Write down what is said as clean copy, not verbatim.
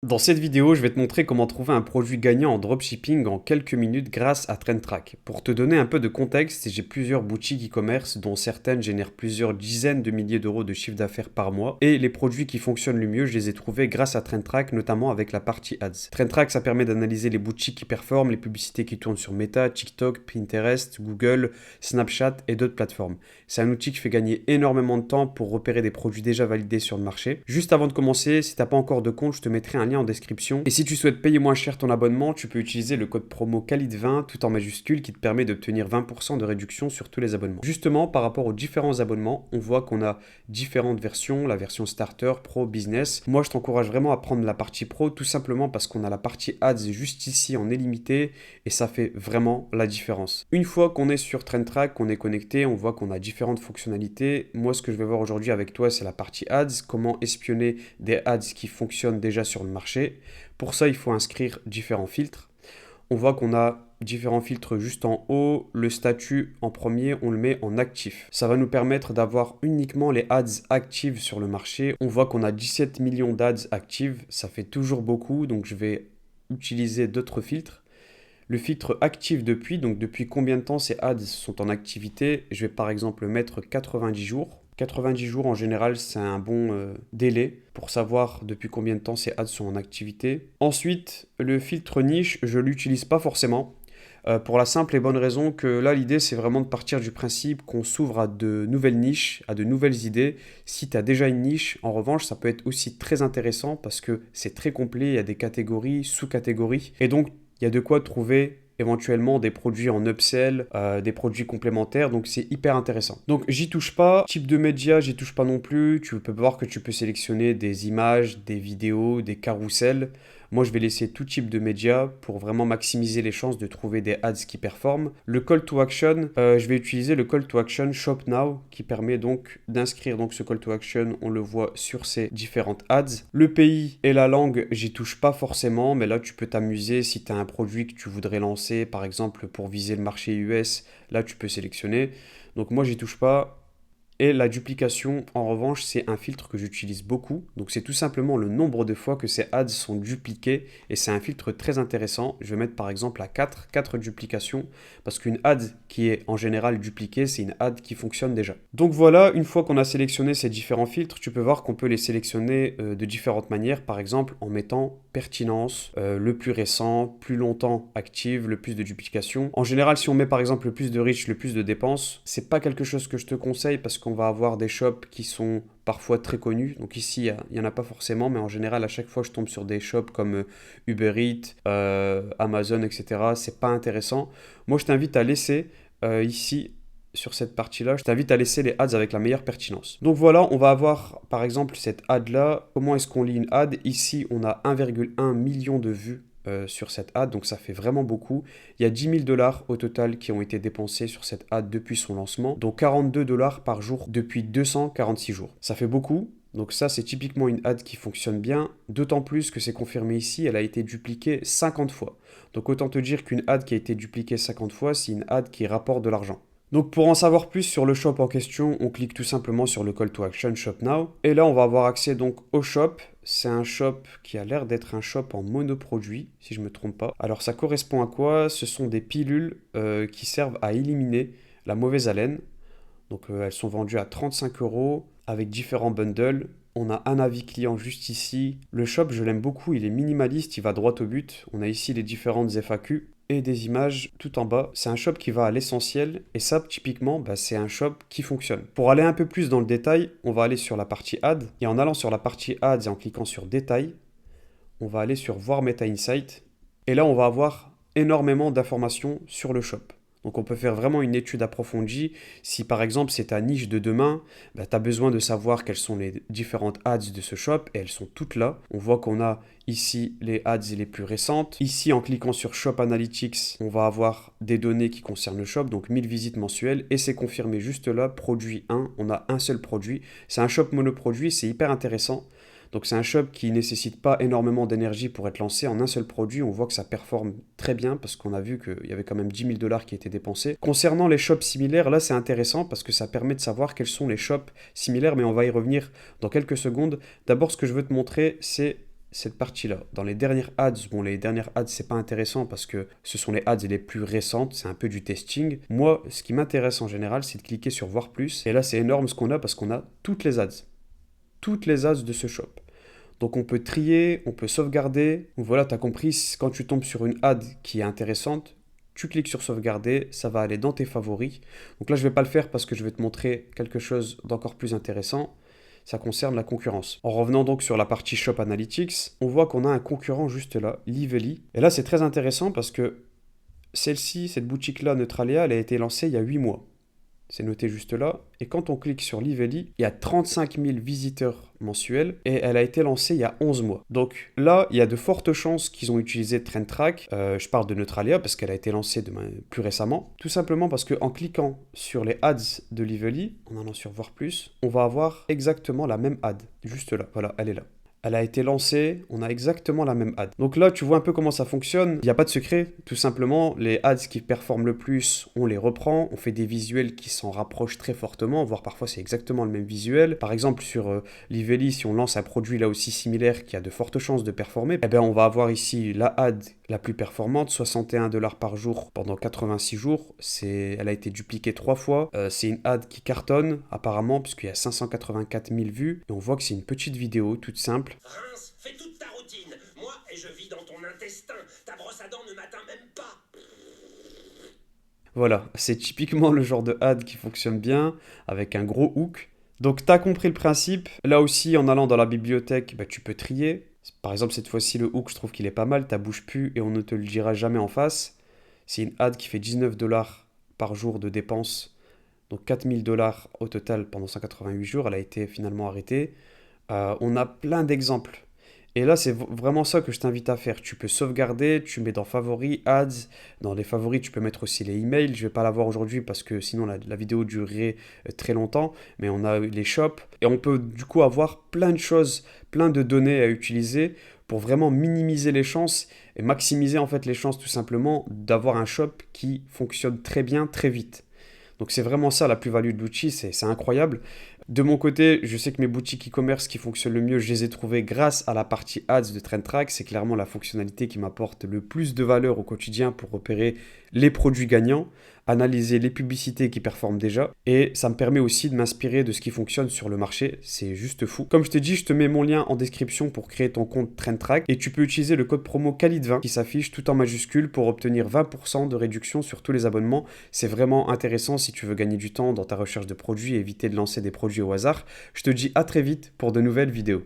Dans cette vidéo, je vais te montrer comment trouver un produit gagnant en dropshipping en quelques minutes grâce à TrendTrack. Pour te donner un peu de contexte, j'ai plusieurs boutiques e-commerce dont certaines génèrent plusieurs dizaines de milliers d'euros de chiffre d'affaires par mois et les produits qui fonctionnent le mieux, je les ai trouvés grâce à TrendTrack, notamment avec la partie Ads. TrendTrack, ça permet d'analyser les boutiques qui performent, les publicités qui tournent sur Meta, TikTok, Pinterest, Google, Snapchat et d'autres plateformes. C'est un outil qui fait gagner énormément de temps pour repérer des produits déjà validés sur le marché. Juste avant de commencer, si tu n'as pas encore de compte, je te mettrai un lien en description. Et si tu souhaites payer moins cher ton abonnement, tu peux utiliser le code promo KALID20 tout en majuscule qui te permet d'obtenir 20% de réduction sur tous les abonnements. Justement, par rapport aux différents abonnements, on voit qu'on a différentes versions, la version Starter, Pro, Business. Moi, je t'encourage vraiment à prendre la partie Pro tout simplement parce qu'on a la partie Ads juste ici en illimité et ça fait vraiment la différence. Une fois qu'on est sur TrendTrack, qu'on est connecté, on voit qu'on a différentes fonctionnalités. Moi, ce que je vais voir aujourd'hui avec toi, c'est la partie Ads, comment espionner des ads qui fonctionnent déjà sur le marché. Pour ça, il faut inscrire différents filtres. On voit qu'on a différents filtres juste en haut. Le statut en premier, on le met en actif. Ça va nous permettre d'avoir uniquement les ads actives sur le marché. On voit qu'on a 17 millions d'ads actives. Ça fait toujours beaucoup, donc je vais utiliser d'autres filtres. Le filtre actif depuis, donc depuis combien de temps ces ads sont en activité. Je vais par exemple mettre 90 jours. 90 jours en général, c'est un bon délai pour savoir depuis combien de temps ces ads sont en activité. Ensuite, le filtre niche, je ne l'utilise pas forcément. Pour la simple et bonne raison que là, l'idée, c'est vraiment de partir du principe qu'on s'ouvre à de nouvelles niches, à de nouvelles idées. Si tu as déjà une niche, en revanche, ça peut être aussi très intéressant parce que c'est très complet, il y a des catégories, sous-catégories. Et donc, il y a de quoi trouver éventuellement des produits en upsell, des produits complémentaires, donc c'est hyper intéressant. Donc j'y touche pas, type de média, j'y touche pas non plus, tu peux voir que tu peux sélectionner des images, des vidéos, des carousels. Moi, je vais laisser tout type de médias pour vraiment maximiser les chances de trouver des ads qui performent. Le call to action, je vais utiliser le call to action Shop Now qui permet donc d'inscrire donc ce call to action. On le voit sur ces différentes ads. Le pays et la langue, j'y touche pas forcément, mais là, tu peux t'amuser si tu as un produit que tu voudrais lancer, par exemple pour viser le marché US. Là, tu peux sélectionner. Donc moi, j'y touche pas. Et la duplication, en revanche, c'est un filtre que j'utilise beaucoup. Donc c'est tout simplement le nombre de fois que ces ads sont dupliqués. Et c'est un filtre très intéressant. Je vais mettre par exemple à 4 duplications. Parce qu'une ad qui est en général dupliquée, c'est une ad qui fonctionne déjà. Donc voilà, une fois qu'on a sélectionné ces différents filtres, tu peux voir qu'on peut les sélectionner de différentes manières. Par exemple en mettant pertinence, le plus récent, plus longtemps active, le plus de duplications. En général, si on met par exemple le plus de reach, le plus de dépenses, c'est pas quelque chose que je te conseille parce qu'on va avoir des shops qui sont parfois très connus. Donc ici, il n'y en a pas forcément, mais en général, à chaque fois, je tombe sur des shops comme Uber Eats, Amazon, etc. C'est pas intéressant. Moi, je t'invite à laisser ici sur cette partie-là, je t'invite à laisser les ads avec la meilleure pertinence. Donc voilà, on va avoir par exemple cette ad-là. Comment est-ce qu'on lit une ad? Ici, on a 1,1 million de vues sur cette ad, donc ça fait vraiment beaucoup. Il y a 10 000 dollars au total qui ont été dépensés sur cette ad depuis son lancement, donc 42 dollars par jour depuis 246 jours. Ça fait beaucoup. Donc ça, c'est typiquement une ad qui fonctionne bien, d'autant plus que c'est confirmé ici, elle a été dupliquée 50 fois. Donc autant te dire qu'une ad qui a été dupliquée 50 fois, c'est une ad qui rapporte de l'argent. Donc pour en savoir plus sur le shop en question, on clique tout simplement sur le call to action Shop Now. Et là, on va avoir accès donc au shop. C'est un shop qui a l'air d'être un shop en monoproduit, si je ne me trompe pas. Alors ça correspond à quoi? Ce sont des pilules qui servent à éliminer la mauvaise haleine. Donc elles sont vendues à 35 € avec différents bundles. On a un avis client juste ici. Le shop, je l'aime beaucoup, il est minimaliste, il va droit au but. On a ici les différentes FAQ et des images tout en bas. C'est un shop qui va à l'essentiel et ça, typiquement, c'est un shop qui fonctionne. Pour aller un peu plus dans le détail, on va aller sur la partie Ads et en allant sur la partie Ads et en cliquant sur Détail, on va aller sur Voir Meta Insight et là, on va avoir énormément d'informations sur le shop. Donc on peut faire vraiment une étude approfondie. Si par exemple c'est ta niche de demain, tu as besoin de savoir quelles sont les différentes ads de ce shop et elles sont toutes là. On voit qu'on a ici les ads les plus récentes. Ici en cliquant sur Shop Analytics, on va avoir des données qui concernent le shop, donc 1000 visites mensuelles et c'est confirmé juste là, produit 1, on a un seul produit. C'est un shop monoproduit, c'est hyper intéressant. Donc c'est un shop qui ne nécessite pas énormément d'énergie pour être lancé en un seul produit. On voit que ça performe très bien parce qu'on a vu qu'il y avait quand même 10 000 dollars qui étaient dépensés. Concernant les shops similaires, là c'est intéressant parce que ça permet de savoir quels sont les shops similaires, mais on va y revenir dans quelques secondes. D'abord, ce que je veux te montrer, c'est cette partie-là. Dans les dernières ads, bon, les dernières ads, c'est pas intéressant parce que ce sont les ads les plus récentes, c'est un peu du testing. Moi, ce qui m'intéresse en général, c'est de cliquer sur voir plus. Et là, c'est énorme ce qu'on a parce qu'on a toutes les ads. Toutes les ads de ce shop. Donc on peut trier, on peut sauvegarder. Donc voilà, tu as compris, quand tu tombes sur une ad qui est intéressante, tu cliques sur sauvegarder, ça va aller dans tes favoris. Donc là, je ne vais pas le faire parce que je vais te montrer quelque chose d'encore plus intéressant. Ça concerne la concurrence. En revenant donc sur la partie Shop Analytics, on voit qu'on a un concurrent juste là, Lively. Et là, c'est très intéressant parce que celle-ci, cette boutique-là, Neutralia, elle a été lancée il y a 8 mois. C'est noté juste là. Et quand on clique sur Lively, il y a 35 000 visiteurs mensuels et elle a été lancée il y a 11 mois. Donc là, il y a de fortes chances qu'ils ont utilisé TrendTrack. Je parle de Neutralia parce qu'elle a été lancée plus récemment. Tout simplement parce qu'en cliquant sur les ads de Lively, en allant sur voir plus, on va avoir exactement la même ad. Juste là. Voilà, elle est là. Elle a été lancée, on a exactement la même ad. Donc là, tu vois un peu comment ça fonctionne. Il n'y a pas de secret, tout simplement. Les ads qui performent le plus, on les reprend. On fait des visuels qui s'en rapprochent très fortement, voire parfois c'est exactement le même visuel. Par exemple, sur Lively, si on lance un produit là aussi similaire qui a de fortes chances de performer, eh bien, on va avoir ici la ad la plus performante, 61 $ par jour pendant 86 jours. Elle a été dupliquée 3 fois. C'est une ad qui cartonne apparemment, puisqu'il y a 584 000 vues. Et on voit que c'est une petite vidéo toute simple. Rince, fais toute ta routine. Moi, et je vis dans ton intestin. Ta brosse à dents ne m'atteint même pas. Voilà, c'est typiquement le genre de ad qui fonctionne bien, avec un gros hook. Donc tu as compris le principe. Là aussi, en allant dans la bibliothèque, bah, tu peux trier. Par exemple, cette fois-ci, le hook, je trouve qu'il est pas mal. Ta bouche pue et on ne te le dira jamais en face. C'est une ad qui fait 19 $ par jour de dépenses. Donc 4 000 $ au total pendant 188 jours. Elle a été finalement arrêtée. On a plein d'exemples. Et là, c'est vraiment ça que je t'invite à faire. Tu peux sauvegarder, tu mets dans favoris, ads. Dans les favoris, tu peux mettre aussi les emails. Je vais pas l'avoir aujourd'hui parce que sinon la vidéo durerait très longtemps. Mais on a les shops. Et on peut du coup avoir plein de choses, plein de données à utiliser pour vraiment minimiser les chances et maximiser en fait les chances tout simplement d'avoir un shop qui fonctionne très bien, très vite. Donc c'est vraiment ça la plus-value de l'outil, c'est incroyable. De mon côté, je sais que mes boutiques e-commerce qui fonctionnent le mieux, je les ai trouvées grâce à la partie ads de TrendTrack. C'est clairement la fonctionnalité qui m'apporte le plus de valeur au quotidien pour repérer les produits gagnants, analyser les publicités qui performent déjà. Et ça me permet aussi de m'inspirer de ce qui fonctionne sur le marché. C'est juste fou. Comme je te dis, je te mets mon lien en description pour créer ton compte TrendTrack. Et tu peux utiliser le code promo KALID20 qui s'affiche tout en majuscule pour obtenir 20% de réduction sur tous les abonnements. C'est vraiment intéressant si tu veux gagner du temps dans ta recherche de produits et éviter de lancer des produits au hasard. Je te dis à très vite pour de nouvelles vidéos.